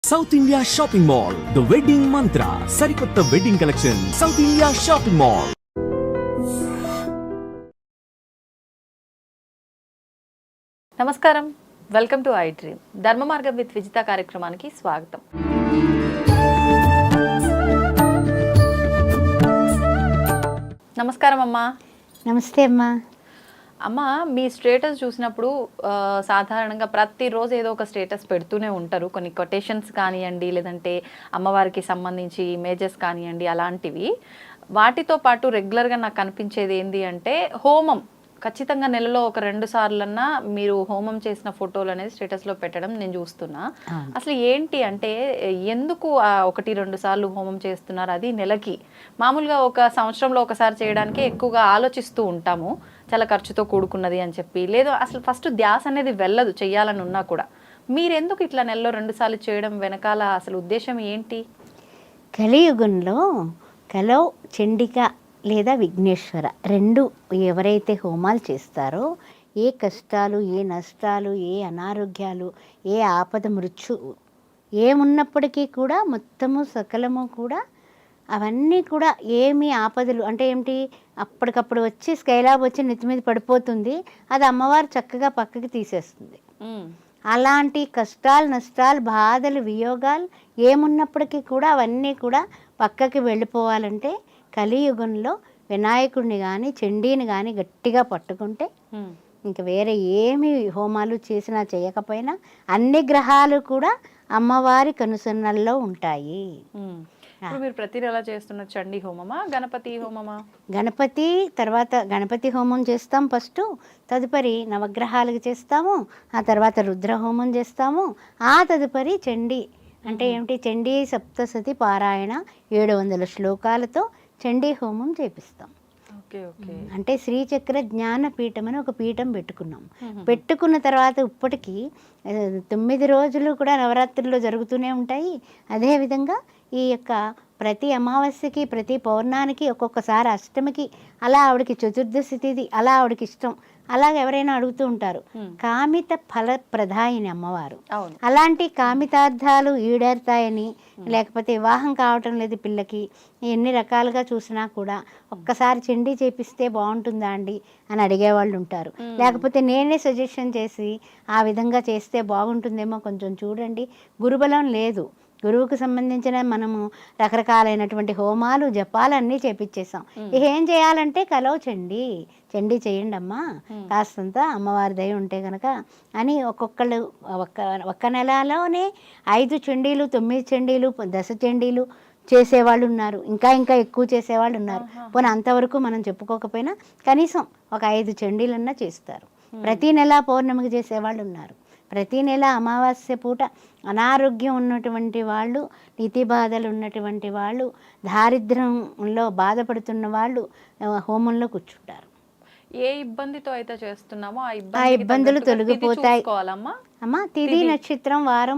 South India shopping mall, the wedding మంత్ర, సరికొత్త wedding collection, south India shopping mall. నమస్కారం, welcome to I dream. ధర్మ మార్గం with Vijitha కార్యక్రమానికి స్వాగతం. నమస్కారం అమ్మా. నమస్తే అమ్మా. అమ్మ, మీ స్టేటస్ చూసినప్పుడు సాధారణంగా ప్రతిరోజు ఏదో ఒక స్టేటస్ పెడుతూనే ఉంటారు. కొన్ని కొటేషన్స్ కానివ్వండి, లేదంటే అమ్మవారికి సంబంధించి ఇమేజెస్ కానివ్వండి, అలాంటివి. వాటితో పాటు రెగ్యులర్గా నాకు కనిపించేది ఏంటి అంటే హోమం. ఖచ్చితంగా నెలలో ఒక 2 సార్లన్నా మీరు హోమం చేసిన ఫోటోలు అనేది స్టేటస్లో పెట్టడం నేను చూస్తున్నా. అసలు ఏంటి అంటే ఎందుకు 1-2 సార్లు హోమం చేస్తున్నారు? అది నెలకి. మామూలుగా ఒక సంవత్సరంలో ఒకసారి చేయడానికి ఎక్కువగా ఆలోచిస్తూ ఉంటాము, చాలా ఖర్చుతో కూడుకున్నది అని చెప్పి. లేదు, అసలు ఫస్ట్ ధ్యాస అనేది వెళ్ళదు చెయ్యాలని ఉన్నా కూడా. మీరెందుకు ఇట్లా నెలలో 2 సార్లు చేయడం వెనకాల అసలు ఉద్దేశం ఏంటి? కలియుగంలో కలౌ చండిక లేదా విఘ్నేశ్వర 2 ఎవరైతే హోమాలు చేస్తారో ఏ కష్టాలు, ఏ నష్టాలు, ఏ అనారోగ్యాలు, ఏ ఆపద మృత్యు ఏమున్నప్పటికీ కూడా మొత్తము సకలము కూడా అవన్నీ కూడా ఏమి ఆపదలు అంటే ఏమిటి, అప్పటికప్పుడు వచ్చి స్కైలాబ్ వచ్చి నెత్తి మీద పడిపోతుంది, అది అమ్మవారు చక్కగా పక్కకి తీసేస్తుంది. అలాంటి కష్టాలు, నష్టాలు, బాధలు, వియోగాలు ఏమున్నప్పటికీ కూడా అవన్నీ కూడా పక్కకి వెళ్ళిపోవాలంటే కలియుగంలో వినాయకుడిని కానీ చండీని కానీ గట్టిగా పట్టుకుంటే ఇంకా వేరే ఏమి హోమాలు చేసినా చేయకపోయినా అన్ని గ్రహాలు కూడా అమ్మవారి కనుసన్నల్లో ఉంటాయి. మీరు ప్రతి నెల చేస్తున్న చండీ హోమమా, గణపతి హోమమా? గణపతి తర్వాత గణపతి హోమం చేస్తాం ఫస్ట్, తదుపరి నవగ్రహాలకు చేస్తాము, ఆ తర్వాత రుద్ర హోమం చేస్తాము, ఆ తదుపరి చండీ అంటే ఏమిటి, చండీ సప్తశతి పారాయణ 700 శ్లోకాలతో చండీ హోమం చేపిస్తాం. అంటే శ్రీచక్ర జ్ఞానపీఠం అని ఒక పీఠం పెట్టుకున్నాం. పెట్టుకున్న తర్వాత ఇప్పటికీ 9 రోజులు కూడా నవరాత్రుల్లో జరుగుతూనే ఉంటాయి. అదేవిధంగా ఈ యొక్క ప్రతి అమావాస్యకి, ప్రతి పౌర్ణానికి, ఒక్కొక్కసారి అష్టమికి, అలా ఆవిడకి చతుర్దశి తిథి, అలా ఆవిడకి ఇష్టం. అలాగ ఎవరైనా అడుగుతూ ఉంటారు. కామిత ఫల ప్రదాయిని అమ్మవారు. అలాంటి కామితార్థాలు ఈడేరుతాయని, లేకపోతే వివాహం కావటం లేదు పిల్లకి, ఎన్ని రకాలుగా చూసినా కూడా ఒక్కసారి చండీ చేపిస్తే బాగుంటుందా అండి అని అడిగేవాళ్ళు ఉంటారు. లేకపోతే నేనే సజెషన్ చేసి ఆ విధంగా చేస్తే బాగుంటుందేమో కొంచెం చూడండి. గురుబలం లేదు, గురువుకు సంబంధించిన మనము రకరకాలైనటువంటి హోమాలు, జపాలు అన్నీ చేపించేసాం. ఇక ఏం చేయాలంటే కలవ చండీ చేయండి అమ్మా, కాస్తంత అమ్మవారి దయ ఉంటే కనుక అని ఒక్కొక్కళ్ళు ఒక్క నెలలోనే 5 చండీలు, 9 చండీలు, 10 చండీలు చేసేవాళ్ళు ఉన్నారు. ఇంకా ఎక్కువ చేసేవాళ్ళు ఉన్నారు. పోనీ అంతవరకు మనం చెప్పుకోకపోయినా కనీసం ఒక 5 చండీలన్నా చేస్తారు. ప్రతి నెల పౌర్ణమికి చేసేవాళ్ళు ఉన్నారు. ప్రతి నెల అమావాస్య పూట అనారోగ్యం ఉన్నటువంటి వాళ్ళు, నీతి బాధలు ఉన్నటువంటి వాళ్ళు, దారిద్ర్యంలో బాధపడుతున్న వాళ్ళు హోమంలో కూర్చుంటారు. ఏ ఇబ్బందితో అయితే చేస్తున్నామో ఆ ఇబ్బందులు తొలగిపోతాయి. అమ్మ తిథి, నక్షత్రం, వారం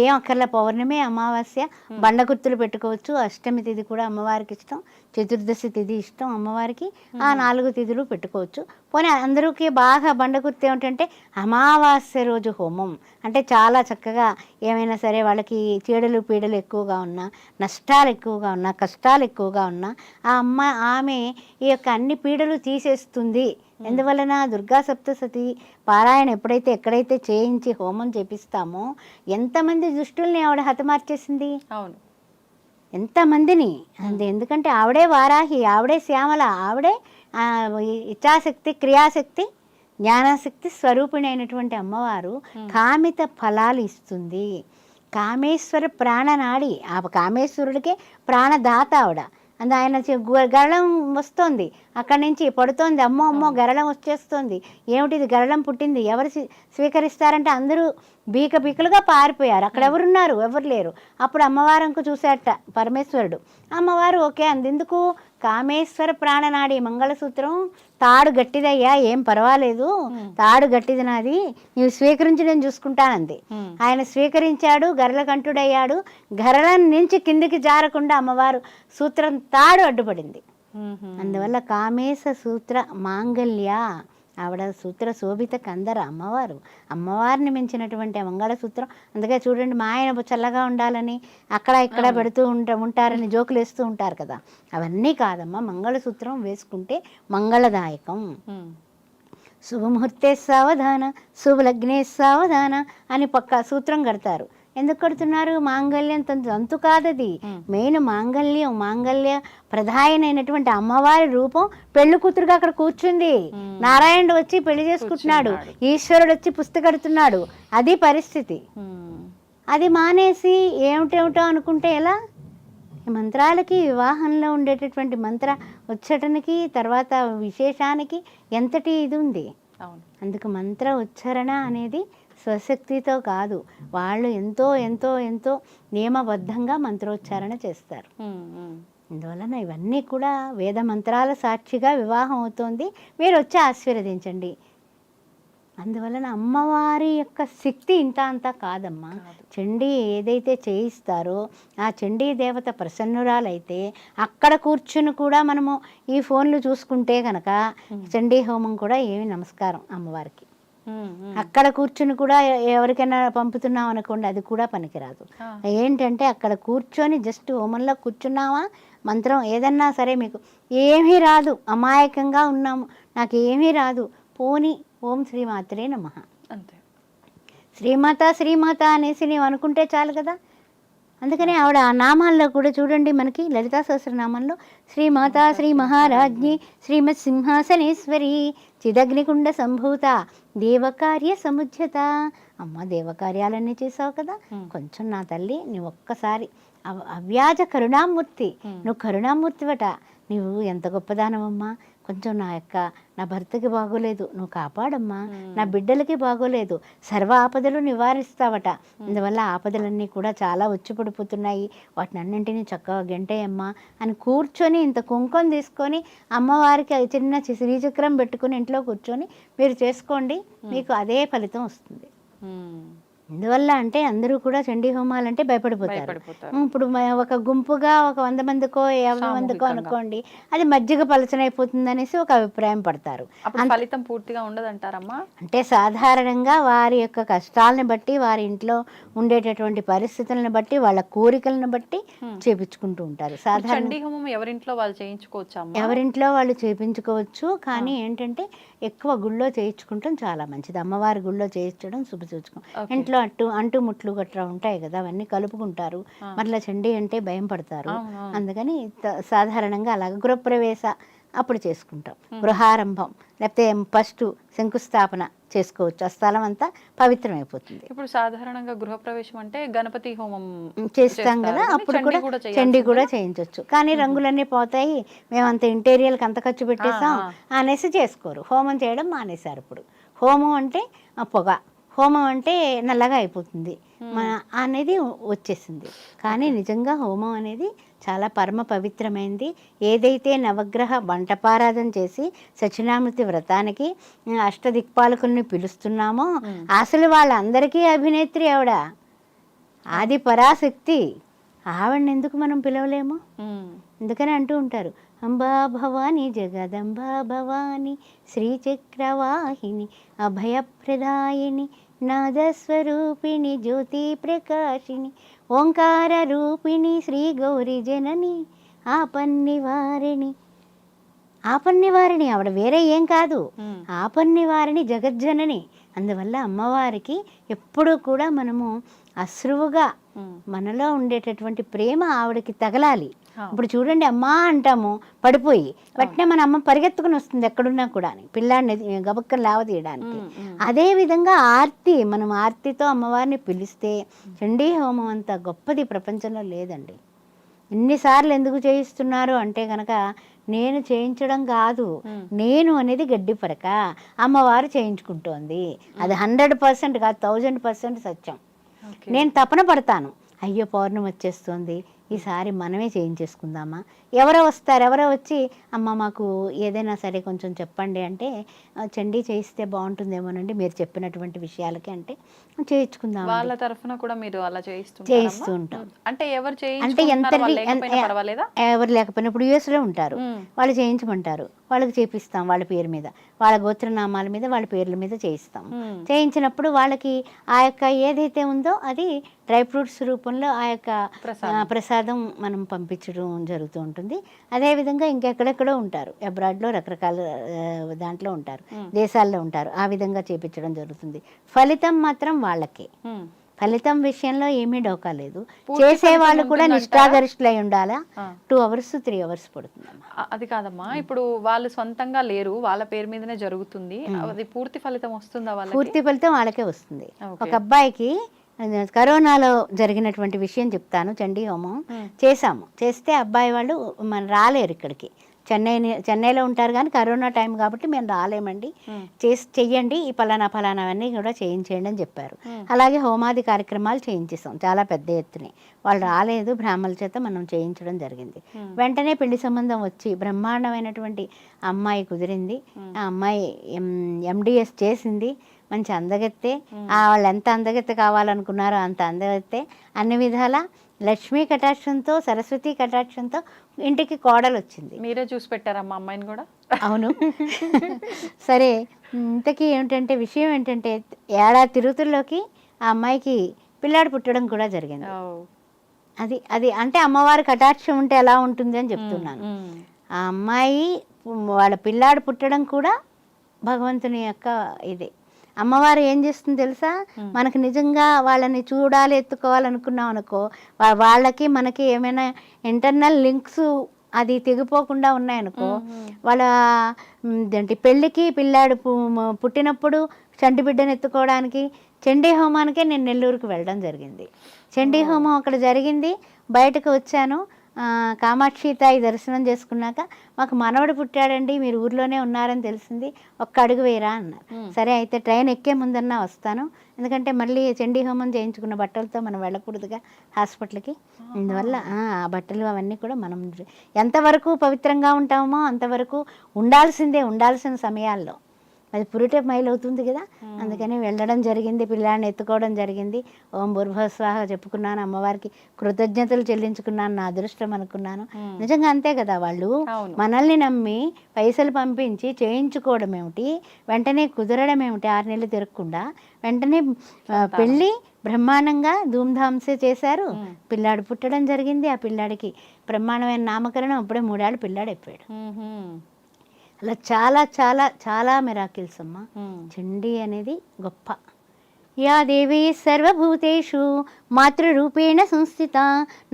ఏం అక్కర్ల, పౌర్ణమి, అమావాస్య బండగుర్తులు పెట్టుకోవచ్చు. అష్టమి తిథి కూడా అమ్మవారికి ఇష్టం, చతుర్దశి తిథి ఇష్టం అమ్మవారికి, ఆ 4 తిథులు పెట్టుకోవచ్చు. పోనీ అందరికీ బాగా బండగుర్తు ఏమిటంటే అమావాస్య రోజు హోమం అంటే చాలా చక్కగా ఏమైనా సరే వాళ్ళకి చీడలు పీడలు ఎక్కువగా ఉన్నా, నష్టాలు ఎక్కువగా ఉన్నా, కష్టాలు ఎక్కువగా ఉన్నా ఆమె ఈ యొక్క అన్ని పీడలు తీసేస్తుంది. ఎందువలన దుర్గా సప్తశతి పారాయణ ఎక్కడైతే చేయించి హోమం చేపిస్తామో ఎంతమంది దుష్టుల్ని ఆవిడ హతమార్చేసింది. అవును, ఎంతమందిని. ఎందుకంటే ఆవిడే వారాహి, ఆవిడే శ్యామల, ఆవిడే ఇచ్ఛాశక్తి, క్రియాశక్తి, జ్ఞానశక్తి స్వరూపిణి అయినటువంటి అమ్మవారు కామిత ఫలాలు ఇస్తుంది. కామేశ్వర ప్రాణనాడి, ఆ కామేశ్వరుడికే ప్రాణదాత ఆవిడ. ఆయన గరళం వస్తుంది, అక్కడి నుంచి పడుతోంది, అమ్మో గరళం వచ్చేస్తుంది, ఏమిటిది గరళం పుట్టింది, ఎవరు స్వీకరిస్తారంటే అందరూ బీకలుగా పారిపోయారు. అక్కడ ఎవరున్నారు, ఎవరు లేరు. అప్పుడు అమ్మవారంకు చూసేట పరమేశ్వరుడు. అమ్మవారు ఓకే అందెందుకు, కామేశ్వర ప్రాణనాడి, మంగళసూత్రం తాడు గట్టిదయ్యా, ఏం పర్వాలేదు, తాడు గట్టిది నాది, నీవు స్వీకరించి నేను చూసుకుంటానంది. ఆయన స్వీకరించాడు, గరళకంఠుడయ్యాడు. గరళం నుంచి కిందికి జారకుండా అమ్మవారు సూత్రం తాడు అడ్డుపడింది. అందువల్ల కామేశ సూత్ర మాంగళ్య ఆవిడ సూత్ర శోభిత కందర అమ్మవారు, అమ్మవారిని మించినటువంటి మంగళసూత్రం. అందుకే చూడండి మా ఆయన చల్లగా ఉండాలని అక్కడ ఇక్కడ పెడుతూ ఉంటారని జోకులు వేస్తూ ఉంటారు కదా, అవన్నీ కాదమ్మా. మంగళసూత్రం వేసుకుంటే మంగళదాయకం. శుభముహూర్తే సావధాన, శుభలగ్నే సావధాన అని పక్క సూత్రం కడతారు. ఎందుకు కడుతున్నారు? మాంగళ్యం తంతు కాదది. మెయిన్ మాంగళ్య ప్రధానమైనటువంటి అమ్మవారి రూపం పెళ్లి కూతురుగా అక్కడ కూర్చుంది. నారాయణుడు వచ్చి పెళ్లి చేసుకుంటున్నాడు, ఈశ్వరుడు వచ్చి పుస్తకడుతున్నాడు. అది పరిస్థితి. అది మానేసి ఏమిటేమిటో అనుకుంటే ఎలా? మంత్రాలకి, వివాహంలో ఉండేటటువంటి మంత్ర ఉచ్చరణకి తర్వాత విశేషానికి ఎంతటి ఇది ఉంది. అందుకు మంత్ర ఉచ్చారణ అనేది స్వశక్తితో కాదు, వాళ్ళు ఎంతో ఎంతో ఎంతో నియమబద్ధంగా మంత్రోచ్చారణ చేస్తారు. అందువలన ఇవన్నీ కూడా వేద మంత్రాల సాక్షిగా వివాహం అవుతోంది. మీరు వచ్చి ఆశీర్వదించండి. అందువలన అమ్మవారి యొక్క శక్తి ఇంత అంతా కాదమ్మా. చండీ ఏదైతే చేయిస్తారో ఆ చండీ దేవత ప్రసన్నురాలైతే అక్కడ కూర్చుని కూడా మనము ఈ ఫోన్లు చూసుకుంటే కనుక చండీ హోమం కూడా ఏమి నమస్కారం అమ్మవారికి. అక్కడ కూర్చుని కూడా ఎవరికైనా పంపుతున్నాం అనుకోండి, అది కూడా పనికిరాదు. ఏంటంటే అక్కడ కూర్చొని జస్ట్ హోమంలో కూర్చున్నామా, మంత్రం ఏదన్నా సరే మీకు ఏమీ రాదు, అమాయకంగా ఉన్నాము, నాకు ఏమీ రాదు, పోని ఓం శ్రీమాత్రే నమః అంతే, శ్రీమాత అనేసి నీవు అనుకుంటే చాలు కదా. అందుకనే ఆవిడ ఆ నామాల్లో కూడా చూడండి, మనకి లలితా సహస్రనామంలో శ్రీమాత శ్రీ మహారాజ్ఞి శ్రీమత్ సింహాసనేశ్వరి చిదగ్నికుండ సంభూత దేవకార్య సముజ్యత. అమ్మ దేవకార్యాలన్నీ చేసావు కదా, కొంచెం నా తల్లి నువ్వు ఒక్కసారి అవ్యాజ కరుణామూర్తి, నువ్వు కరుణామూర్తివట, నువ్వు ఎంత గొప్పదానవమ్మా, కొంచెం నా భర్తకి బాగోలేదు, నువ్వు కాపాడమ్మా, నా బిడ్డలకి బాగోలేదు, సర్వ ఆపదలు నివారిస్తావట. అందువల్ల ఆపదలన్నీ కూడా చాలా వచ్చి పడిపోతున్నాయి, వాటిని అన్నింటినీ చక్కగా గంటేయమ్మా అని కూర్చొని ఇంత కుంకుమ తీసుకొని అమ్మవారికి చిన్న శ్రీచక్రం పెట్టుకుని ఇంట్లో కూర్చొని మీరు చేసుకోండి, మీకు అదే ఫలితం వస్తుంది. ఎందువల్ల అంటే అందరూ కూడా చండీ హోమాలంటే భయపడిపోతారు. ఇప్పుడు ఒక గుంపుగా ఒక 100 మందికో 50 మందికో అనుకోండి, అది మజ్జిగ పలచనైపోతుంది అనేసి ఒక అభిప్రాయం పడతారు. ఫలితం పూర్తిగా ఉండదంటారమ్మా. అంటే సాధారణంగా వారి యొక్క కష్టాలను బట్టి, వారి ఇంట్లో ఉండేటటువంటి పరిస్థితులను బట్టి, వాళ్ళ కోరికలను బట్టి చేపించుకుంటూ ఉంటారు. సాధారణ చండీ హోమం ఎవరింట్లో వాళ్ళు చేయించుకోవచ్చు, ఎవరింట్లో వాళ్ళు చేయించుకోవచ్చు. కానీ ఏంటంటే ఎక్కువ గుళ్ళో చేయించుకుంటాం చాలా మంచిది. అమ్మవారి గుళ్ళో చేయించడం శుభసూచకం. ఇంట్లో అంటుముట్లు గట్రా ఉంటాయి కదా, అవన్నీ కలుపుకుంటారు. మరలా చండీ అంటే భయం పడతారు. అందుకని సాధారణంగా అలాగ గృహప్రవేశ అప్పుడు చేసుకుంటాం, గృహారంభం లేకపోతే ఫస్ట్ శంకుస్థాపన చేసుకోవచ్చు. ఆ స్థలం అంతా పవిత్రమైపోతుంది. ఇప్పుడు సాధారణంగా గృహప్రవేశం అంటే గణపతి హోమం చేస్తాం కదా, అప్పుడు కూడా చండీ కూడా చేయించవచ్చు. కానీ రంగులన్నీ పోతాయి, మేమంత ఇంటీరియర్కి అంత ఖర్చు పెట్టేసాం అనేసి చేసుకోరు. హోమం చేయడం మానేశారు. ఇప్పుడు హోమం అంటే పొగ, హోమం అంటే నల్లగా అయిపోతుంది అనేది వచ్చేసింది. కానీ నిజంగా హోమం అనేది చాలా పరమ పవిత్రమైంది. ఏదైతే నవగ్రహ వంటపారాధన చేసి సత్యనారాయణ వ్రతానికి అష్టదిక్పాలకుల్ని పిలుస్తున్నామో అసలు వాళ్ళందరికీ అభినేత్రి ఆవిడ, ఆది పరాశక్తి. ఆవిడని ఎందుకు మనం పిలవలేము? ఎందుకని అంటూ ఉంటారు, అంబా భవాని జగదంబా భవాని శ్రీచక్రవాహిని అభయప్రదాయిని నాదస్వరూపిణి జ్యోతి ప్రకాశిని ఓంకార రూపిణి శ్రీ గౌరీ జనని ఆపన్నివారిణి. ఆపన్నివారిణి ఆవిడ వేరే ఏం కాదు, ఆపన్నివారిణి జగజ్జనని. అందువల్ల అమ్మవారికి ఎప్పుడూ కూడా మనము అశ్రువుగా మనలో ఉండేటటువంటి ప్రేమ ఆవిడకి తగలాలి. ఇప్పుడు చూడండి, అమ్మా అంటాము పడిపోయి, వెంటనే మన అమ్మ పరిగెత్తుకుని వస్తుంది ఎక్కడున్నా కూడా పిల్లాడిని గబక్కని లావదీయడానికి. అదేవిధంగా ఆర్తి, మనం ఆర్తితో అమ్మవారిని పిలిస్తే చండీ హోమం అంత గొప్పది ప్రపంచంలో లేదండి. ఎన్నిసార్లు ఎందుకు చేయిస్తున్నారు అంటే కనుక నేను చేయించడం కాదు, నేను అనేది గడ్డి పరక, అమ్మవారు చేయించుకుంటోంది. అది 100% కాదు, 1000% సత్యం. నేను తపన పడతాను, అయ్యో పౌర్ణమి వచ్చేస్తుంది, ఈసారి మనమే చేయించేసుకుందామా. ఎవరో వస్తారు, ఎవరో వచ్చి అమ్మ మాకు ఏదైనా సరే కొంచెం చెప్పండి అంటే చండీ చేయిస్తే బాగుంటుందేమోనండి మీరు చెప్పినటువంటి విషయాలకి అంటే చేయించుకుందాం. వాళ్ళ తరఫున కూడా మీరు అలా చేయిస్తూ ఉంటాం. అంటే ఎవరు అంటే ఎవరు లేకపోయినా ఇప్పుడు US లో ఉంటారు, వాళ్ళు చేయించమంటారు. వాళ్ళకి చేపిస్తాం వాళ్ళ పేరు మీద, వాళ్ళ గోత్రనామాల మీద, వాళ్ళ పేర్ల మీద చేయిస్తాం. చేయించినప్పుడు వాళ్ళకి ఆ యొక్క ఏదైతే ఉందో అది డ్రై ఫ్రూట్స్ రూపంలో ఆ యొక్క ప్రసాదం మనం పంపించడం జరుగుతూ ఉంటుంది. అదేవిధంగా ఇంకెక్కడెక్కడో ఉంటారు, అబ్రాడ్లో రకరకాల దాంట్లో ఉంటారు, దేశాల్లో ఉంటారు, ఆ విధంగా చేపించడం జరుగుతుంది. ఫలితం మాత్రం వాళ్ళకే. ఫలితం విషయంలో ఏమీ డోకా లేదు. చేసేవాళ్ళు కూడా నిష్ఠాగరిష్ఠులై ఉండాలా. 2 hours 3 hours పడుతుందమ్మా. అది కాదమ్మా, ఇప్పుడు వాళ్ళు సొంతంగా లేరు, వాళ్ళ పేరు మీదనే జరుగుతుంది, అది పూర్తి ఫలితం వస్తుందా వాళ్ళకి? పూర్తి ఫలితం వాళ్ళకే వస్తుంది. ఒక అబ్బాయికి కరోనాలో జరిగినటువంటి విషయం చెప్తాను. చండీ హోమం చేశాము. చేస్తే అబ్బాయి వాళ్ళు రాలేరు ఇక్కడికి, చెన్నైలో ఉంటారు, కానీ కరోనా టైం కాబట్టి మేము రాలేమండి, చెయ్యండి ఈ ఫలానావన్నీ కూడా చేయించేయండి అని చెప్పారు. అలాగే హోమాది కార్యక్రమాలు చేయించేసాం చాలా పెద్ద ఎత్తునే. వాళ్ళు రాలేదు, బ్రాహ్మణుల చేత మనం చేయించడం జరిగింది. వెంటనే పెళ్లి సంబంధం వచ్చి బ్రహ్మాండమైనటువంటి అమ్మాయి కుదిరింది. ఆ అమ్మాయి MDS చేసింది, మంచి అందగత్తే. వాళ్ళు ఎంత అందగత్తె కావాలనుకున్నారో అంత అందగత్తే. అన్ని విధాల లక్ష్మీ కటాక్షంతో, సరస్వతి కటాక్షంతో ఇంటికి కోడలు వచ్చింది. మీరే చూసి పెట్టారమ్మా అమ్మాయిని కూడా? అవును. సరే, ఇంతకీ ఏమిటంటే విషయం ఏంటంటే ఏడాది తిరుతుల్లోకి ఆ అమ్మాయికి పిల్లాడు పుట్టడం కూడా జరిగింది. అది అంటే అమ్మవారి కటాక్షం ఉంటే ఎలా ఉంటుంది అని చెప్తున్నాను. ఆ అమ్మాయి వాళ్ళ పిల్లాడు పుట్టడం కూడా భగవంతుని యొక్క ఇదే. అమ్మవారు ఏం చేస్తుంది తెలుసా, మనకు నిజంగా వాళ్ళని చూడాలి, ఎత్తుకోవాలనుకున్నాం అనుకో, వాళ్ళకి మనకి ఏమైనా ఇంటర్నల్ లింక్స్ అది తెగిపోకుండా ఉన్నాయనుకో, వాళ్ళ పెళ్ళికి పిల్లాడు పుట్టినప్పుడు చంటి బిడ్డను ఎత్తుకోవడానికి చండీ హోమానికే నేను నెల్లూరుకి వెళ్ళడం జరిగింది. చండీ హోమం అక్కడ జరిగింది, బయటకు వచ్చాను. కామాక్షి తాయి దర్శనం చేసుకున్నాక మాకు మనవడు పుట్టాడండి, మీరు ఊర్లోనే ఉన్నారని తెలిసింది, ఒక్క అడుగు వేయరా అన్నారు. సరే అయితే ట్రైన్ ఎక్కే ముందన్నా వస్తాను, ఎందుకంటే మళ్ళీ చండీ హోమం చేయించుకున్న బట్టలతో మనం వెళ్ళకూడదుగా హాస్పిటల్కి. అందువల్ల ఆ బట్టలు అవన్నీ కూడా మనం ఎంతవరకు పవిత్రంగా ఉంటామో అంతవరకు ఉండాల్సిన సమయాల్లో అది పురిటే మైలు అవుతుంది కదా, అందుకని వెళ్ళడం జరిగింది, పిల్లాడిని ఎత్తుకోవడం జరిగింది. ఓం భూర్భస్వాహ చెప్పుకున్నాను, అమ్మవారికి కృతజ్ఞతలు చెల్లించుకున్నాను, నా అదృష్టం అనుకున్నాను. నిజంగా అంతే కదా, వాళ్ళు మనల్ని నమ్మి పైసలు పంపించి చేయించుకోవడం ఏమిటి, వెంటనే కుదరడం ఏమిటి, 6 నెలలు తిరగకుండా వెంటనే పెళ్ళి బ్రహ్మాండంగా ధూమ్ధామ్సే చేశారు. పిల్లాడు పుట్టడం జరిగింది. ఆ పిల్లాడికి బ్రహ్మాండమైన నామకరణం, అప్పుడే 3 ఏళ్ళ పిల్లాడు అయిపోయాడు. అలా చాలా చాలా చాలా మిరాకిల్స్ అమ్మా. చండీ అనేది గొప్ప. యా దేవి సర్వభూతేషు మాతృరూపేణ సంస్థిత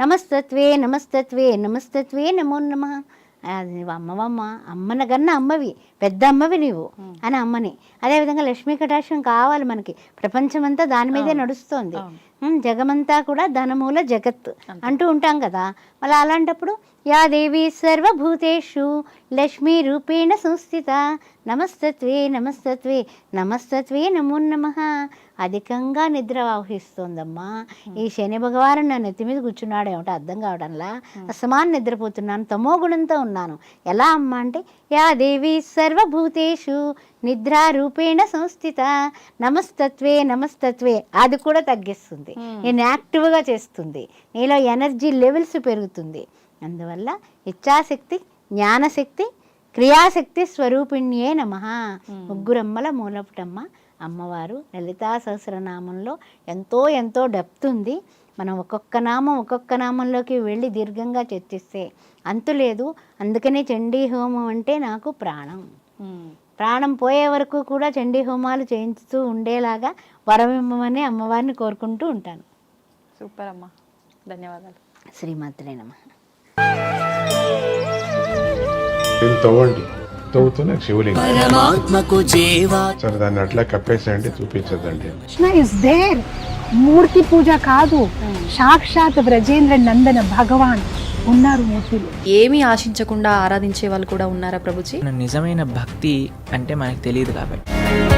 నమస్తత్వే నమస్తత్వే నమస్తత్వే నమో నమః. అది అమ్మవమ్మ, అమ్మనగన్న అమ్మవి, పెద్ద అమ్మవి నీవు అని అమ్మని. అదేవిధంగా లక్ష్మీ కటాక్షం కావాలి మనకి, ప్రపంచమంతా దాని మీదే నడుస్తోంది, జగమంతా కూడా ధనమూల జగత్ అంటూ ఉంటాం కదా. మళ్ళీ అలాంటప్పుడు యా దేవి సర్వభూతేషు లక్ష్మీ రూపేణ సంస్థిత నమస్తత్వే నమస్తత్వే నమస్తత్వే నమో నమః. అధికంగా నిద్ర ఆవహిస్తోందమ్మా. ఈ శని భగవాను నా నెత్తి మీద కూర్చున్నాడు, ఏమిటో అర్థం కావడంలా, అసమాన్ నిద్రపోతున్నాను, తమో గుణంతో ఉన్నాను. ఎలా అమ్మా అంటే యా దేవి సర్వభూతేషు నిద్రారూపేణ సంస్థిత నమస్తత్వే నమస్తత్వే. అది కూడా తగ్గిస్తుంది, నేను యాక్టివ్గా చేస్తుంది, నీలో ఎనర్జీ లెవెల్స్ పెరుగుతుంది. అందువల్ల ఇచ్ఛాశక్తి, జ్ఞానశక్తి, క్రియాశక్తి స్వరూపిణ్యే నమః. ముగ్గురమ్మల మూలపుటమ్మ అమ్మవారు. లలితా సహస్రనామంలో ఎంతో ఎంతో డెప్త్ ఉంది. మనం ఒక్కొక్క నామంలోకి వెళ్ళి దీర్ఘంగా చర్చిస్తే అంతు లేదు. అందుకనే చండీ హోమం అంటే నాకు ప్రాణం. ప్రాణం పోయే వరకు కూడా చండీ హోమాలు చేయించుతూ ఉండేలాగా వరమిమ్మని అమ్మవారిని కోరుకుంటూ ఉంటాను. సూపర్ అమ్మా, ధన్యవాదాలు. శ్రీమాత్రే నమః. తవ్వండి, తవ్వుతూనే శివలింగం. పరమాత్మకు జీవా. సరే, దాన్ని అట్లా కప్పేసేయండి, చూపించదండి. Krishna is there. మూర్తి పూజ కాదు, సాక్షాత్ బ్రజేంద్ర నందన భగవాన్ ఉన్నారు మూర్తిలో. ఏమీ ఆశించకుండా ఆరాధించే వాళ్ళు కూడా ఉన్నారా ప్రభుజీ? నిజమైన భక్తి అంటే మనకు తెలియదు కాబట్టి